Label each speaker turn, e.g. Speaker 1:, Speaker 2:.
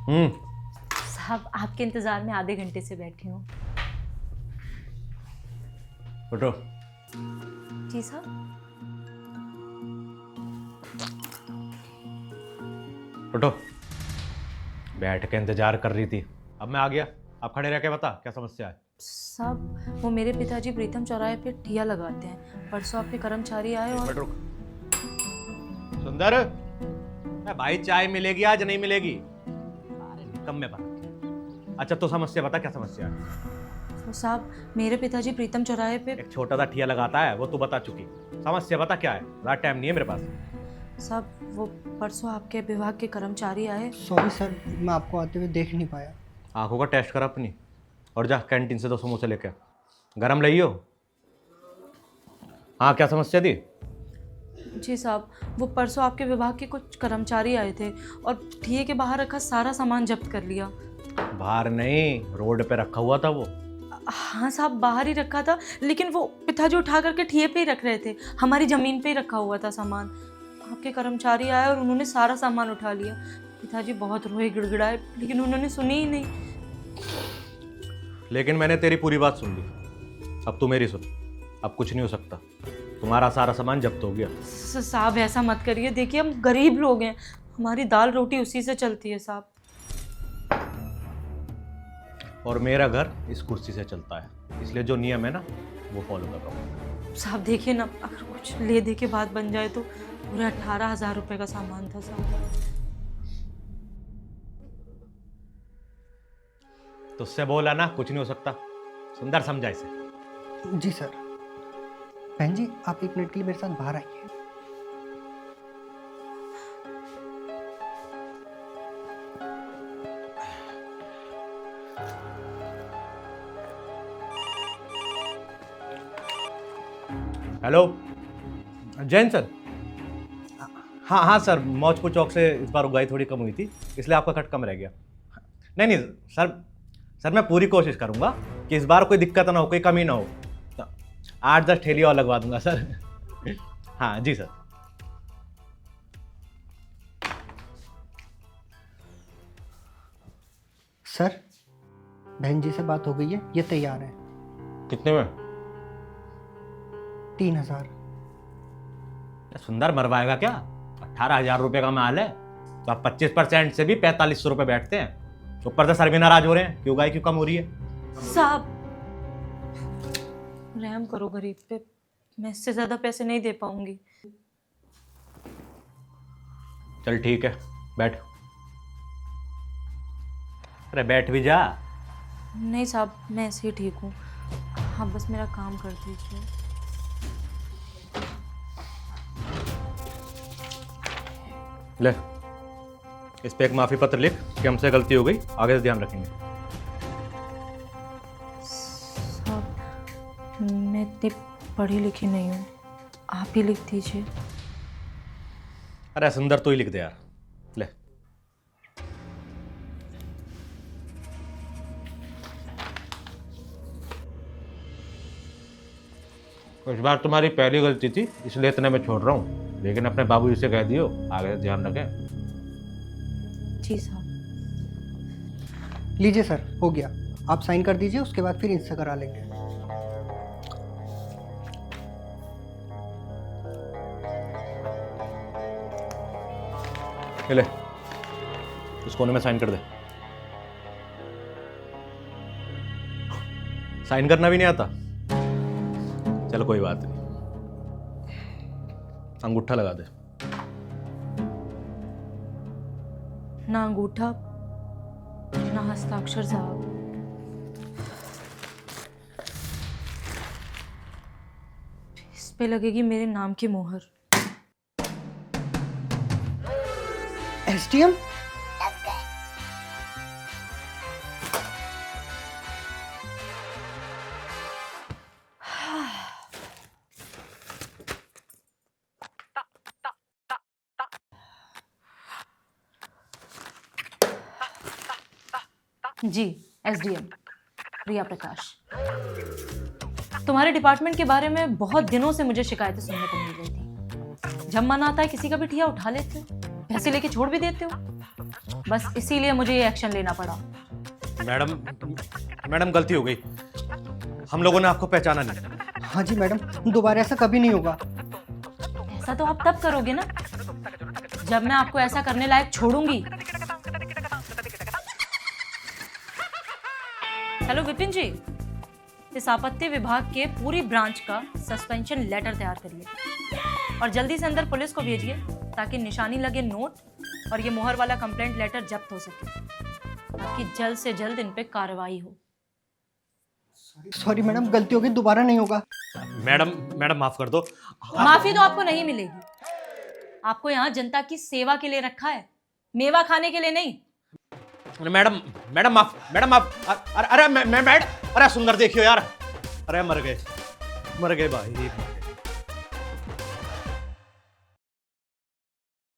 Speaker 1: साहब आपके इंतजार में आधे घंटे से बैठी हूँ।
Speaker 2: उठो।
Speaker 1: जी साहब।
Speaker 2: उठो। बैठ के इंतजार कर रही थी, अब मैं आ गया। आप खड़े रह के बता क्या समस्या है।
Speaker 1: साहब वो मेरे पिताजी प्रीतम चौराहे पे ठिया लगाते हैं। परसों आपके कर्मचारी आए और
Speaker 2: रुक। सुंदर, भाई चाय मिलेगी आज नहीं मिलेगी? अरे निकम्मे बना। अच्छा तो समस्या बता, क्या समस्या है?
Speaker 1: तो साहब मेरे पिताजी प्रीतम चौराहे पे
Speaker 2: एक छोटा सा ठिया लगाता है, वो तू बता चुकी। समस्या बता क्या है, ज़्यादा टाइम नहीं है मेरे पास।
Speaker 1: साहब वो परसों आपके विभाग के कर्मचारी आए।
Speaker 3: सॉरी सर, मैं आपको आते हुए देख नहीं पाया।
Speaker 2: आंखों का टेस्ट कर अपनी और जा कैंटीन से 2 समोसे लेके गरम लाइयो। हाँ क्या समस्या थी?
Speaker 1: जी साहब वो परसों आपके विभाग के कुछ कर्मचारी आए थे और ठिये के बाहर रखा सारा सामान जब्त कर लिया।
Speaker 2: बाहर नहीं, रोड पे रखा हुआ था वो।
Speaker 1: हाँ साहब बाहर ही रखा था, लेकिन वो पिताजी उठा करके ठिये पे ही रख रहे थे। हमारी ज़मीन पे ही रखा हुआ था सामान। आपके कर्मचारी आए और उन्होंने सारा सामान उठा लिया। पिताजी बहुत रोए गिड़गिड़ाए, लेकिन उन्होंने सुनी ही नहीं।
Speaker 2: लेकिन मैंने तेरी पूरी बात सुन ली, अब तू मेरी सुन। अब कुछ नहीं हो सकता, तुम्हारा सारा सामान जब्त हो गया।
Speaker 1: साहब ऐसा मत करिए, देखिए हम गरीब लोग हैं, हमारी दाल रोटी उसी से चलती है साहब।
Speaker 2: और मेरा घर इस कुर्सी से चलता है, इसलिए जो नियम है ना वो फॉलो कर रहा हूँ।
Speaker 1: साहब देखिए ना, अगर कुछ ले दे के बात बन जाए तो। पूरे 18,000 रुपये का सामान था साहब।
Speaker 2: तुझसे बोला ना कुछ नहीं हो सकता। सुंदर समझा इसे।
Speaker 3: जी सर। बहन जी आप 1 मिनट के लिए मेरे साथ बाहर आइए।
Speaker 2: Hello Jain sir. हाँ हाँ सर, मौजपुर चौक से इस बार उगाई थोड़ी कम हुई थी, इसलिए आपका कट कम रह गया। नहीं नहीं सर मैं पूरी कोशिश करूँगा कि इस बार कोई दिक्कत ना हो, कोई कमी ना हो। 8-10 ठेली और लगवा दूंगा सर। हाँ जी सर।
Speaker 3: सर बहन जी से बात हो गई है, ये तैयार है।
Speaker 2: कितने में?
Speaker 3: 3,000।
Speaker 2: सुंदर मरवाएगा क्या? 18,000 रुपये का माल है तो आप 25% से भी 4,500 रुपये बैठते हैं। ऊपर से सर भी नाराज हो रहे हैं क्यों गाय क्यों कम हो रही है।
Speaker 1: साहब रहम करो गरीब पे, मैं इससे ज़्यादा पैसे नहीं दे पाऊंगी।
Speaker 2: चल ठीक है, बैठ। अरे बैठ भी जा।
Speaker 1: नहीं साहब मैं ऐसे ही ठीक हूँ, हाँ बस मेरा काम कर दीजिए।
Speaker 2: ले इस पे एक माफ़ी पत्र लिख कि हमसे गलती हो गई, आगे से ध्यान रखेंगे।
Speaker 1: साहब मैं इतनी पढ़ी लिखी नहीं हूँ, आप ही लिख दीजिए।
Speaker 2: अरे सुंदर तू ही लिख दे यार, ले। इस बार तुम्हारी पहली गलती थी इसलिए इतने में छोड़ रहा हूँ, लेकिन अपने बाबूजी से कह दियो आगे से ध्यान रखें।
Speaker 1: जी साहब।
Speaker 3: लीजिए सर, हो गया। आप साइन कर दीजिए, उसके बाद फिर इनसे करा लेंगे।
Speaker 2: ले इस कोने में साइन कर दे। साइन करना भी नहीं आता? चलो कोई बात नहीं, अंगूठा लगा दे।
Speaker 1: ना अंगूठा ना हस्ताक्षर साहब। इस पे लगेगी मेरे नाम की मोहर।
Speaker 3: एसडीएम?
Speaker 1: जी एसडीएम रिया प्रकाश। तुम्हारे डिपार्टमेंट के बारे में बहुत दिनों से मुझे शिकायतें सुनने को मिल रही थी। जब मन आता है किसी का भी ठिया उठा लेते हो, पैसे लेके छोड़ भी देते हो। बस इसीलिए मुझे ये एक्शन लेना पड़ा।
Speaker 2: मैडम गलती हो गई, हम लोगों ने आपको पहचाना नहीं।
Speaker 3: हाँ जी मैडम, दोबारा ऐसा कभी नहीं होगा।
Speaker 1: ऐसा तो आप तब करोगे ना जब मैं आपको ऐसा करने लायक छोड़ूंगी। हेलो विपिन जी, इस आपत्ति विभाग के पूरी ब्रांच का सस्पेंशन लेटर तैयार करिए और जल्दी से अंदर पुलिस को भेजिए ताकि निशानी लगे नोट और ये मोहर वाला कंप्लेंट लेटर जब्त हो सके, ताकि जल्द से जल्द इन पे कार्रवाई हो।
Speaker 3: सॉरी मैडम, गलती हो गई, दोबारा नहीं होगा।
Speaker 2: मैडम माफ कर दो।
Speaker 1: माफी तो आपको नहीं मिलेगी। आपको यहाँ जनता की सेवा के लिए रखा है, मेवा खाने के लिए नहीं।
Speaker 2: मैडम माफ। अरे मैडम, अरे सुंदर देखियो यार, अरे मर गए भाई।